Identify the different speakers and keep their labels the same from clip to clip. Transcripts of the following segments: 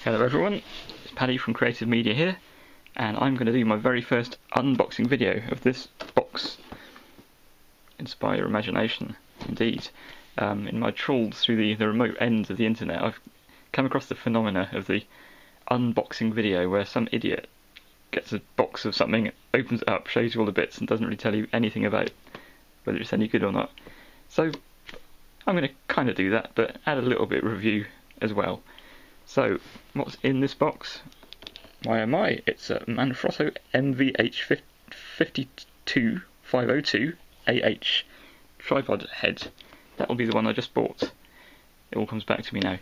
Speaker 1: Hello everyone, it's Paddy from Creative Media here, and I'm going to do my very first unboxing video of this box. Inspire your imagination, indeed. In my trawls through the remote ends of the internet, I've come across the phenomena of the unboxing video where some idiot gets a box of something, opens it up, shows you all the bits, and doesn't really tell you anything about whether it's any good or not. So I'm going to kind of do that, but add a little bit of review as well. So, what's in this box? Why am I? It's a Manfrotto MVH502AH tripod head. That will be the one I just bought. It all comes back to me now.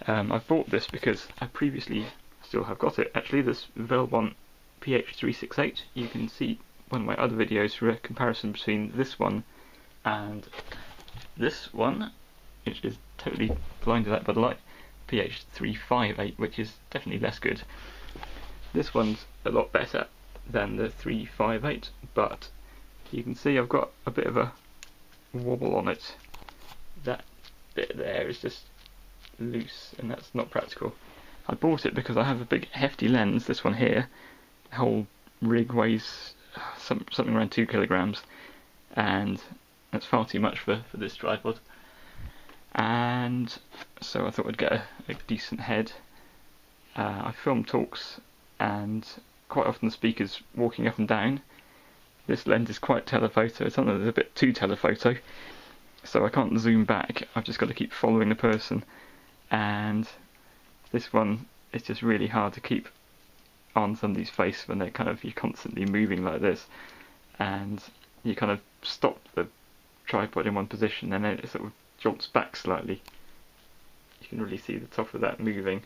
Speaker 1: I've bought this because I previously still have got it. Actually, this Velbon PH-368. You can see one of my other videos for a comparison between this one and this one, which is totally blinded out by the light. PH-358, which is definitely less good. This one's a lot better than the 358, but you can see I've got a bit of a wobble on it. That bit there is just loose, and that's not practical. I bought it because I have a big hefty lens, this one here. The whole rig weighs something around 2 kilograms, and that's far too much for this tripod. And so I thought I'd get a decent head. I film talks, and quite often the speaker's walking up and down. This lens is quite telephoto, it's something that's a bit too telephoto, so I can't zoom back, I've just got to keep following the person, and this one is just really hard to keep on somebody's face when you're constantly moving like this, and you kind of stop the tripod in one position and then it sort of jolts back slightly. You can really see the top of that moving,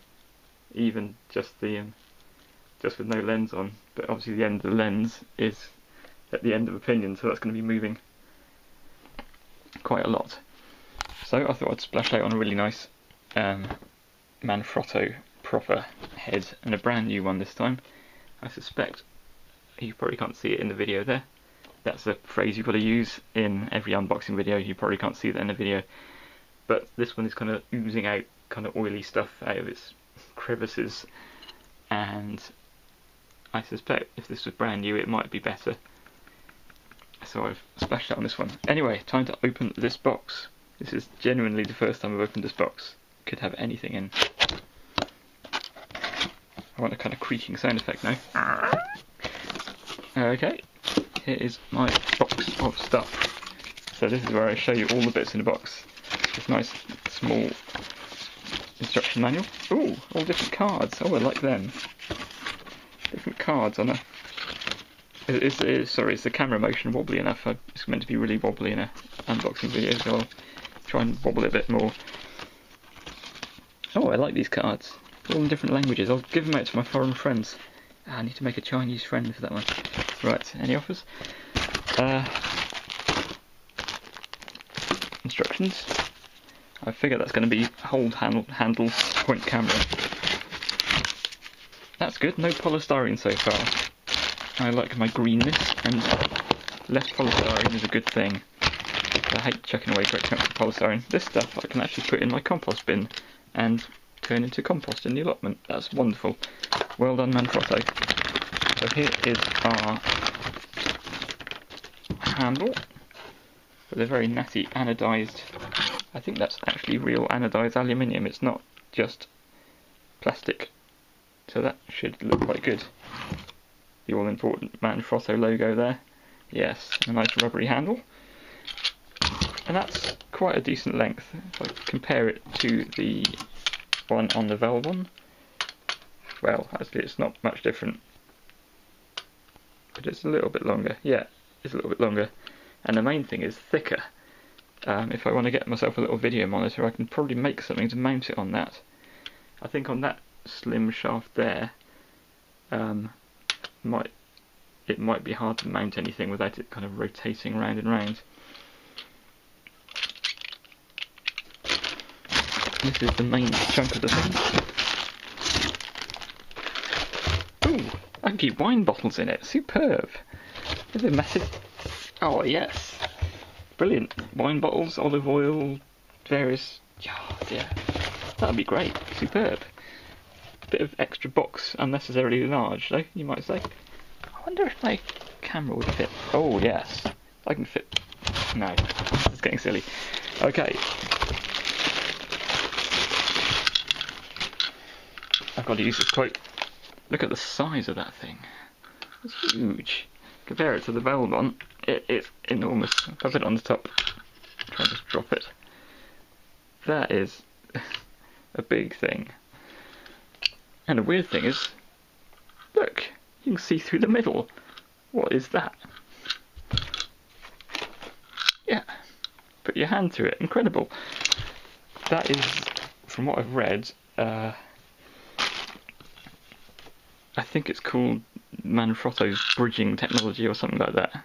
Speaker 1: even just with no lens on. But obviously the end of the lens is at the end of a pinion, so that's going to be moving quite a lot. So I thought I'd splash out on a really nice Manfrotto proper head, and a brand new one this time. I suspect you probably can't see it in the video there. That's a phrase you've got to use in every unboxing video. You probably can't see that in the video, but this one is kind of oozing out kind of oily stuff out of its crevices, and I suspect if this was brand new it might be better. So I've splashed it on this one. Anyway, time to open this box. This is genuinely the first time I've opened this box. Could have anything in. I want a kind of creaking sound effect now. Okay. Here is my box of stuff. So this is where I show you all the bits in the box. This nice small instruction manual. Ooh, all different cards. Oh, I like them. Different cards on a... Sorry, is the camera motion wobbly enough? It's meant to be really wobbly in an unboxing video, so I'll try and wobble it a bit more. Oh, I like these cards. All in different languages. I'll give them out to my foreign friends. I need to make a Chinese friend for that one. Right, any offers? Instructions. I figure that's going to be hold handle point camera. That's good, no polystyrene so far. I like my greenness, and less polystyrene is a good thing. I hate chucking away great chunks of polystyrene. This stuff I can actually put in my compost bin and turn into compost in the allotment. That's wonderful. Well done, Manfrotto. So here is our handle with a very natty anodised, I think that's actually real anodised aluminium, it's not just plastic, so that should look quite good. The all important Manfrotto logo there, yes, a nice rubbery handle, and that's quite a decent length. If I compare it to the one on the Velbon, well, actually it's not much different, but it's a little bit longer. Yeah, it's a little bit longer, and the main thing is thicker. If I want to get myself a little video monitor, I can probably make something to mount it on that. I think on that slim shaft there, it might be hard to mount anything without it kind of rotating round and round. This is the main chunk of the thing. Ooh, I can keep wine bottles in it. Superb. There's a massive... Oh yes. Brilliant. Wine bottles, olive oil, various... Oh dear. That would be great. Superb. bit of extra box, unnecessarily large, though, you might say. I wonder if my camera would fit. Oh, yes. I can fit. No, it's getting silly. Okay. I've got to use this quote. Look at the size of that thing. It's huge. Compare it to the Velbon. It's enormous. If I put it on the top, try to just drop it. That is a big thing. And the weird thing is, look, you can see through the middle. What is that? Yeah, put your hand through it. Incredible. That is, from what I've read, I think it's called Manfrotto's bridging technology or something like that.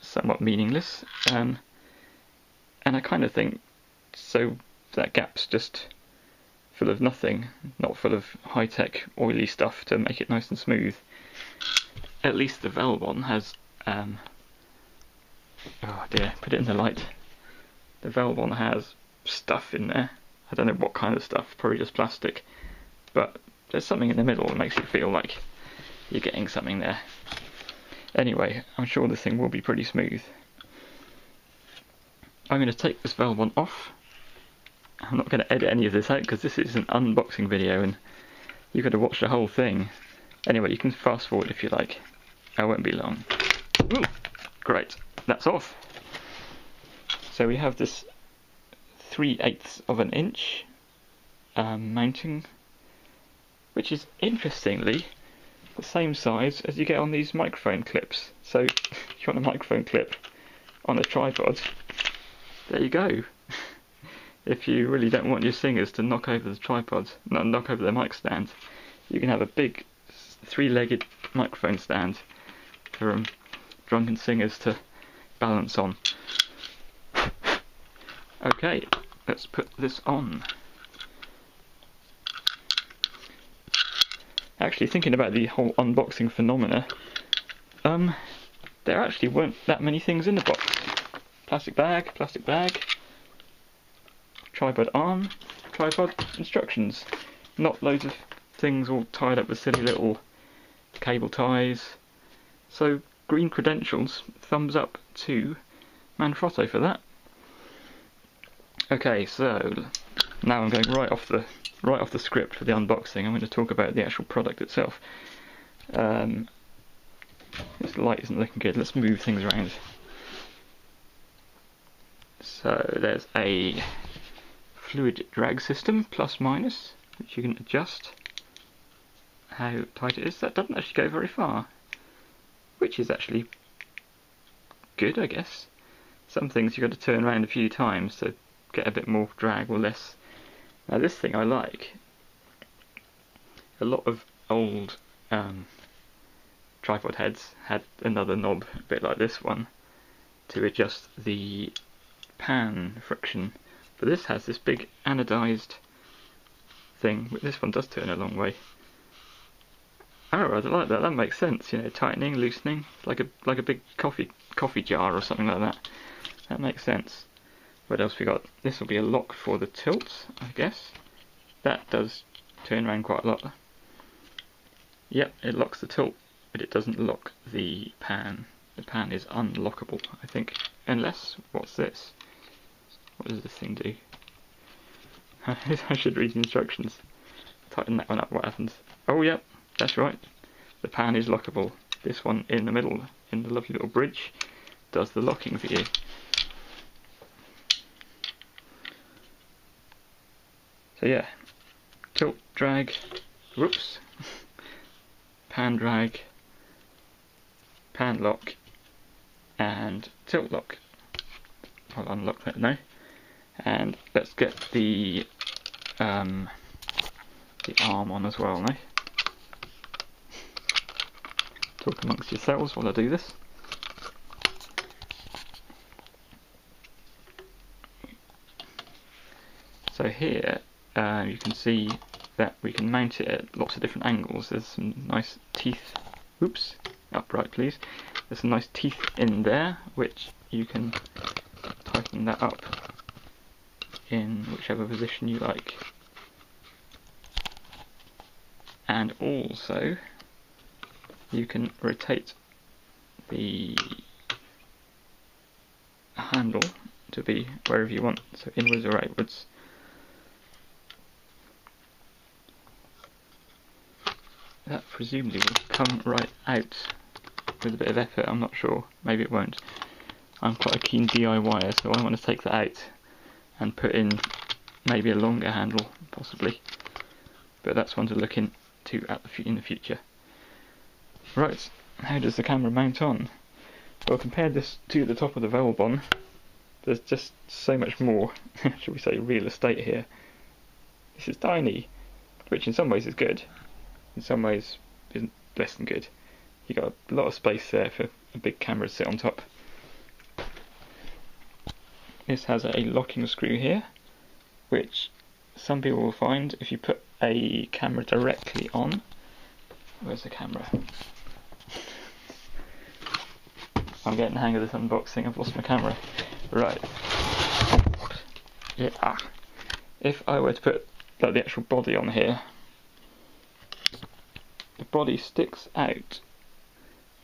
Speaker 1: Somewhat meaningless. And I kind of think, so that gap's just full of nothing, not full of high-tech oily stuff to make it nice and smooth. At least the Velbon has, oh dear, put it in the light. The Velbon has stuff in there. I don't know what kind of stuff, probably just plastic. But there's something in the middle that makes it feel like you're getting something there. Anyway, I'm sure this thing will be pretty smooth. I'm going to take this Velbon off. I'm not going to edit any of this out because this is an unboxing video and you've got to watch the whole thing. Anyway, you can fast forward if you like. It won't be long. Ooh, great, that's off. So we have this 3/8 of an inch mounting, which is interestingly the same size as you get on these microphone clips. So if you want a microphone clip on a tripod, there you go. If you really don't want your singers to knock over the tripod, knock over the mic stand, you can have a big 3-legged microphone stand for drunken singers to balance on. Okay, let's put this on. Actually, thinking about the whole unboxing phenomena, there actually weren't that many things in the box. Plastic bag, tripod arm, tripod instructions. Not loads of things all tied up with silly little cable ties. So green credentials, thumbs up to Manfrotto for that. Okay, so now I'm going right off the script for the unboxing. I'm going to talk about the actual product itself. This light isn't looking good. Let's move things around. So there's a fluid drag system, plus minus, which you can adjust how tight it is. That doesn't actually go very far, which is actually good, I guess. Some things you've got to turn around a few times to get a bit more drag or less. Now this thing I like. A lot of old tripod heads had another knob, a bit like this one, to adjust the pan friction. But this has this big anodized thing. This one does turn a long way. Oh, I like that. That makes sense. You know, tightening, loosening, like a big coffee jar or something like that. That makes sense. What else we got? This will be a lock for the tilt, I guess. That does turn around quite a lot. Yep, it locks the tilt, but it doesn't lock the pan. The pan is unlockable, I think. Unless, what's this? What does this thing do? I should read the instructions. Tighten that one up, what happens? Oh yep, that's right. The pan is lockable. This one in the middle, in the lovely little bridge, does the locking for you. So yeah, tilt, drag, whoops, pan drag, pan lock, and tilt lock. I'll unlock that now. And let's get the arm on as well now. Talk amongst yourselves while I do this. So here you can see that we can mount it at lots of different angles. There's some nice teeth. Oops, upright please. There's some nice teeth in there which you can tighten that up in whichever position you like. and also you can rotate the handle to be wherever you want, so inwards or outwards. That presumably will come right out with a bit of effort, I'm not sure, maybe it won't. I'm quite a keen DIYer, so I want to take that out and put in maybe a longer handle, possibly. But that's one to look into in the future. Right, how does the camera mount on? Well, compare this to the top of the Velbon, there's just so much more, shall we say, real estate here. This is tiny, which in some ways is good, in some ways is less than good. You've got a lot of space there for a big camera to sit on top. This has a locking screw here, which some people will find if you put a camera directly on. Where's the camera? I'm getting the hang of this unboxing, I've lost my camera. Right. Yeah. If I were to put like the actual body on here, the body sticks out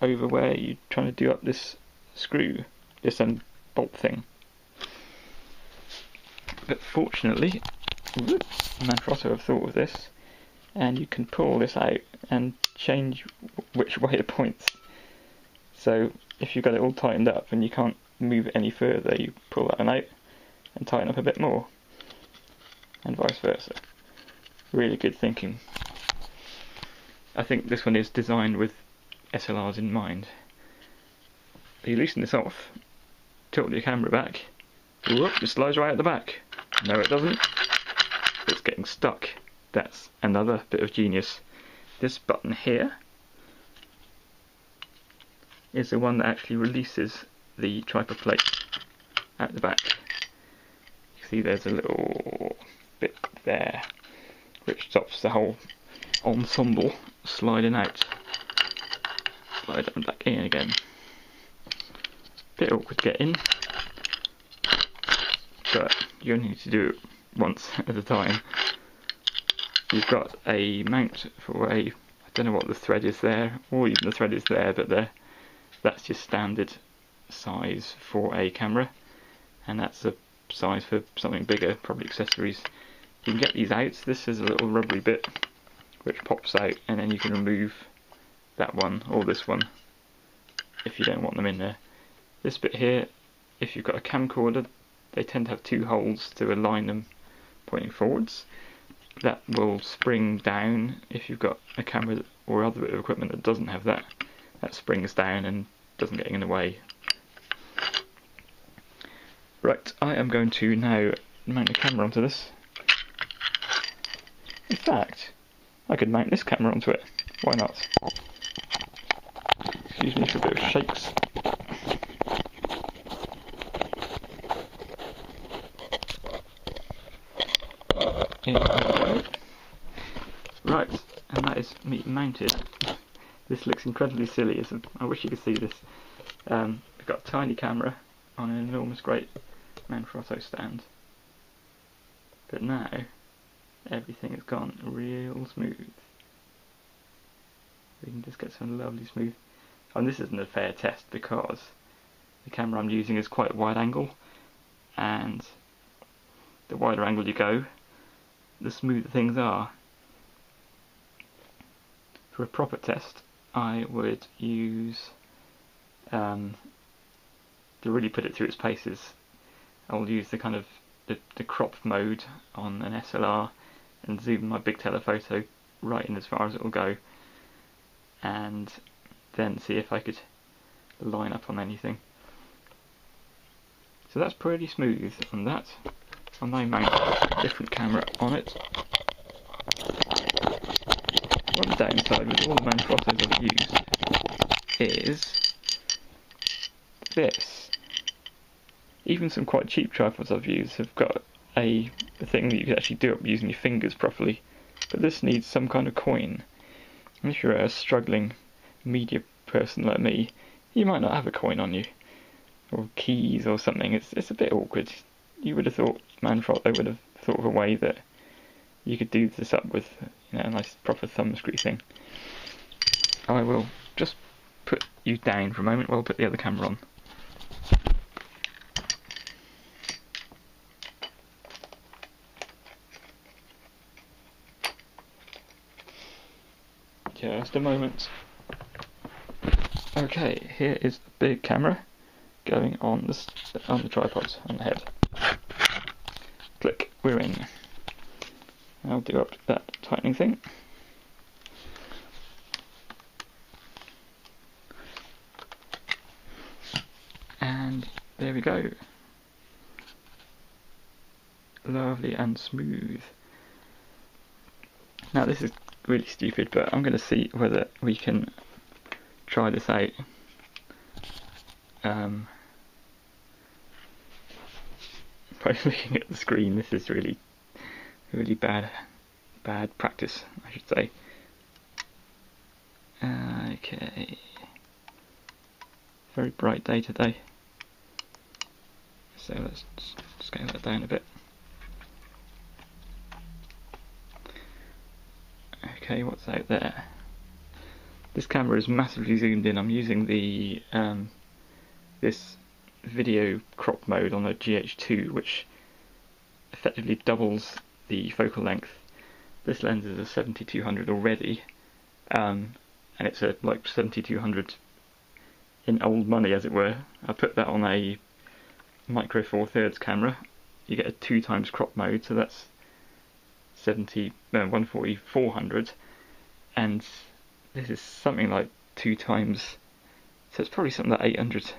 Speaker 1: over where you're trying to do up this screw, this bolt thing. But fortunately, Manfrotto have thought of this, and you can pull this out and change which way it points. So if you've got it all tightened up and you can't move it any further, you pull that one out and tighten up a bit more, and vice versa. Really good thinking. I think this one is designed with SLRs in mind. You loosen this off, tilt your camera back, whoop, it slides right out the back. No it doesn't, it's getting stuck. That's another bit of genius. This button here is the one that actually releases the tripod plate at the back. You see there's a little bit there which stops the whole ensemble sliding out. Slide that back in again. Bit awkward to get in, but you only need to do it once at a time. You've got a mount for I don't know what the thread is there, or even the thread is there, but that's just standard size for a camera, and that's a size for something bigger, probably accessories. You can get these out. This is a little rubbery bit which pops out, and then you can remove that one or this one if you don't want them in there. This bit here, if you've got a camcorder, they tend to have two holes to align them pointing forwards. That will spring down if you've got a camera or other bit of equipment that doesn't have that. That springs down and doesn't get in the way. Right, I am going to now mount the camera onto this. In fact, I could mount this camera onto it. Why not? Excuse me for a bit of shakes. Right, and that is me mounted. This looks incredibly silly, I wish you could see this. I've got a tiny camera on an enormous great Manfrotto stand. But now, everything has gone real smooth. We can just get some lovely smooth. And this isn't a fair test because the camera I'm using is quite wide angle, and the wider angle you go, the smoother things are. For a proper test, I would use, to really put it through its paces, I'll use the kind of the crop mode on an SLR and zoom my big telephoto right in as far as it will go, and then see if I could line up on anything. So that's pretty smooth on that. I'll now mount a different camera on it. One downside with all the Manfrottos I've used is this. Even some quite cheap tripods I've used have got a thing that you can actually do up using your fingers properly, but this needs some kind of coin. And if you're a struggling media person like me, you might not have a coin on you, or keys or something. It's a bit awkward. You would have thought Manfrotto would have thought of a way that you could do this up with, a nice proper thumb screw thing. I will just put you down for a moment while I put the other camera on. Just a moment. Okay, here is the big camera going on the tripod on the head. Click, we're in. I'll do up that tightening thing. And there we go. Lovely and smooth. Now this is really stupid, but I'm going to see whether we can try this out. By looking at the screen, this is really bad practice, I should say. Okay, very bright day today, so let's scale that down a bit. Okay, what's out there? This camera is massively zoomed in. I'm using the this video crop mode on a GH2, which effectively doubles the focal length. This lens is a 7200 already, and it's a like 7200 in old money, as it were. I put that on a micro 4/3 camera. You get a 2x crop mode, so that's 140/400, and this is something like 2x, so it's probably something like 800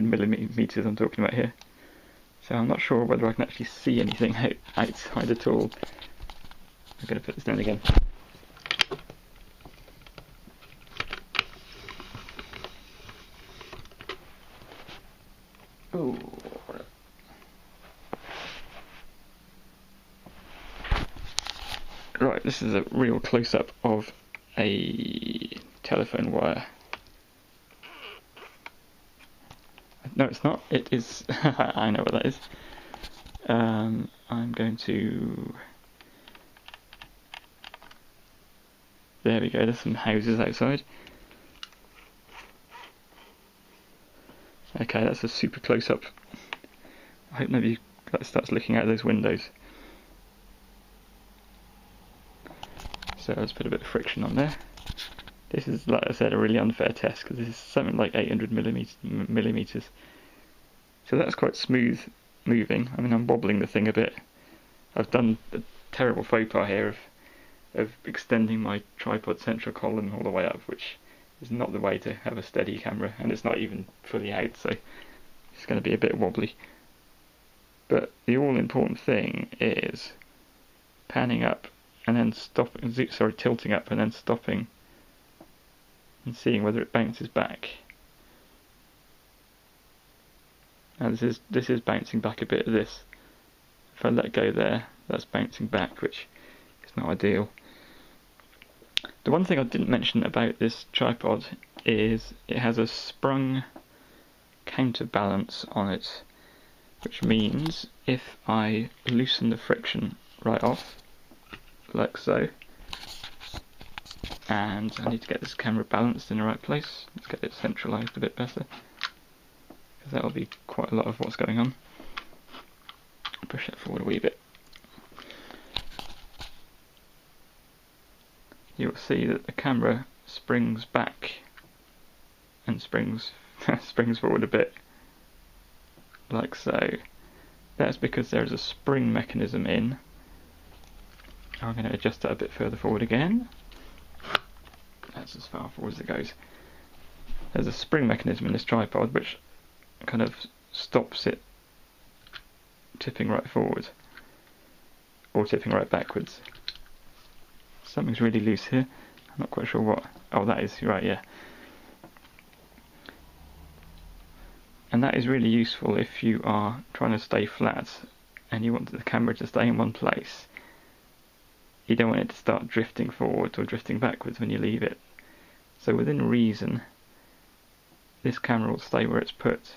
Speaker 1: millimeters I'm talking about here. So I'm not sure whether I can actually see anything outside at all. I'm going to put this down again. Ooh. Right, this is a real close-up of a telephone wire. No, it's not. It is. I know what that is. I'm going to. There we go. There's some houses outside. Okay, that's a super close-up. I hope nobody starts looking out those windows. So let's put a bit of friction on there. This is, like I said, a really unfair test because this is something like 800 millimeters. So that's quite smooth moving. I mean, I'm wobbling the thing a bit. I've done a terrible faux pas here of extending my tripod central column all the way up, which is not the way to have a steady camera, and it's not even fully out, so it's going to be a bit wobbly. But the all-important thing is panning up and then tilting up and then stopping and seeing whether it bounces back. Now this is bouncing back a bit of this. If I let go there, that's bouncing back, which is not ideal. The one thing I didn't mention about this tripod is it has a sprung counterbalance on it, which means if I loosen the friction right off, like so, and I need to get this camera balanced in the right place. Let's get it centralised a bit better, because that'll be quite a lot of what's going on. Push it forward a wee bit. You'll see that the camera springs back and springs forward a bit, like so. That's because there's a spring mechanism in. I'm going to adjust that a bit further forward again. That's as far forward as it goes. There's a spring mechanism in this tripod which kind of stops it tipping right forward or tipping right backwards. Something's really loose here. I'm not quite sure what. Oh, that is right, yeah. And that is really useful if you are trying to stay flat and you want the camera to stay in one place. You don't want it to start drifting forward or drifting backwards when you leave it. So within reason, this camera will stay where it's put.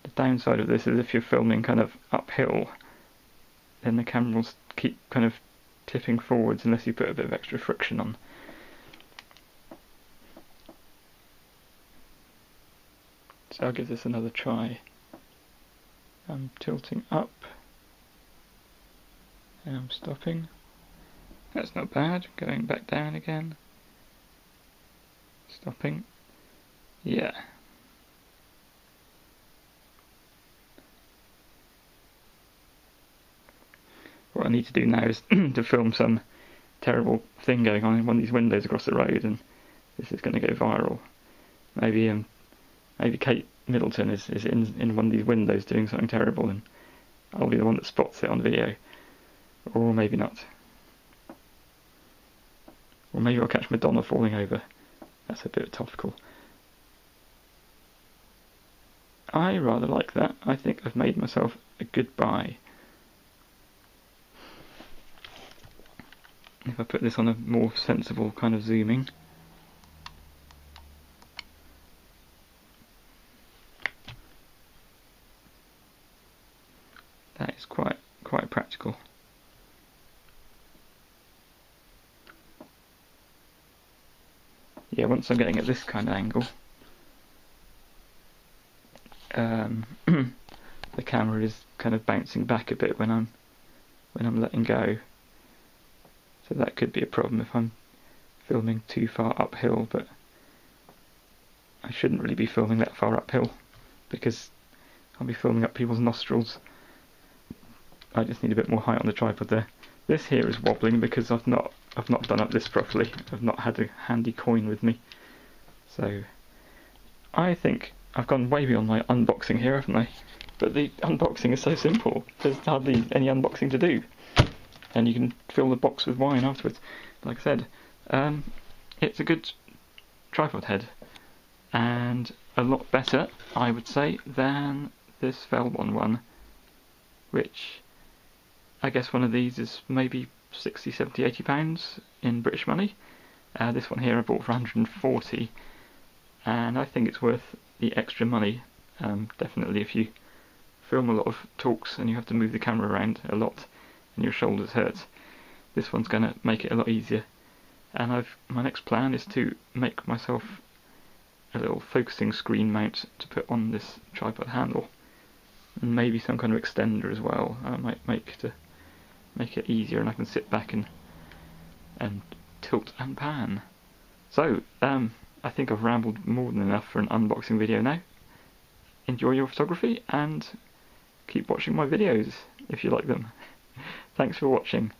Speaker 1: The downside of this is if you're filming kind of uphill, then the camera will keep kind of tipping forwards unless you put a bit of extra friction on. So I'll give this another try. I'm tilting up and I'm stopping. That's not bad. Going back down again. Stopping. Yeah. What I need to do now is to film some terrible thing going on in one of these windows across the road, and this is going to go viral. Maybe Kate Middleton is in one of these windows doing something terrible, and I'll be the one that spots it on video. Or maybe not. Or maybe I'll catch Madonna falling over. That's a bit topical. I rather like that. I think I've made myself a good buy. If I put this on a more sensible kind of zooming. That is quite practical. Yeah, once I'm getting at this kind of angle, the camera is kind of bouncing back a bit when I'm letting go. So that could be a problem if I'm filming too far uphill, but I shouldn't really be filming that far uphill because I'll be filming up people's nostrils. I just need a bit more height on the tripod there. This here is wobbling because I've not done up this properly. I've not had a handy coin with me. So I think I've gone way beyond my unboxing here, haven't I? But the unboxing is so simple. There's hardly any unboxing to do. And you can fill the box with wine afterwards. Like I said, it's a good tripod head, and a lot better, I would say, than this Velbon one, which I guess one of these is maybe 60, 70, 80 pounds in British money. This one here I bought for 140, and I think it's worth the extra money. Definitely if you film a lot of talks and you have to move the camera around a lot and your shoulders hurt, this one's going to make it a lot easier. And my next plan is to make myself a little focusing screen mount to put on this tripod handle, and maybe some kind of extender as well. I might make to make it easier, and I can sit back and tilt and pan. So I think I've rambled more than enough for an unboxing video now. Enjoy your photography and keep watching my videos if you like them. Thanks for watching.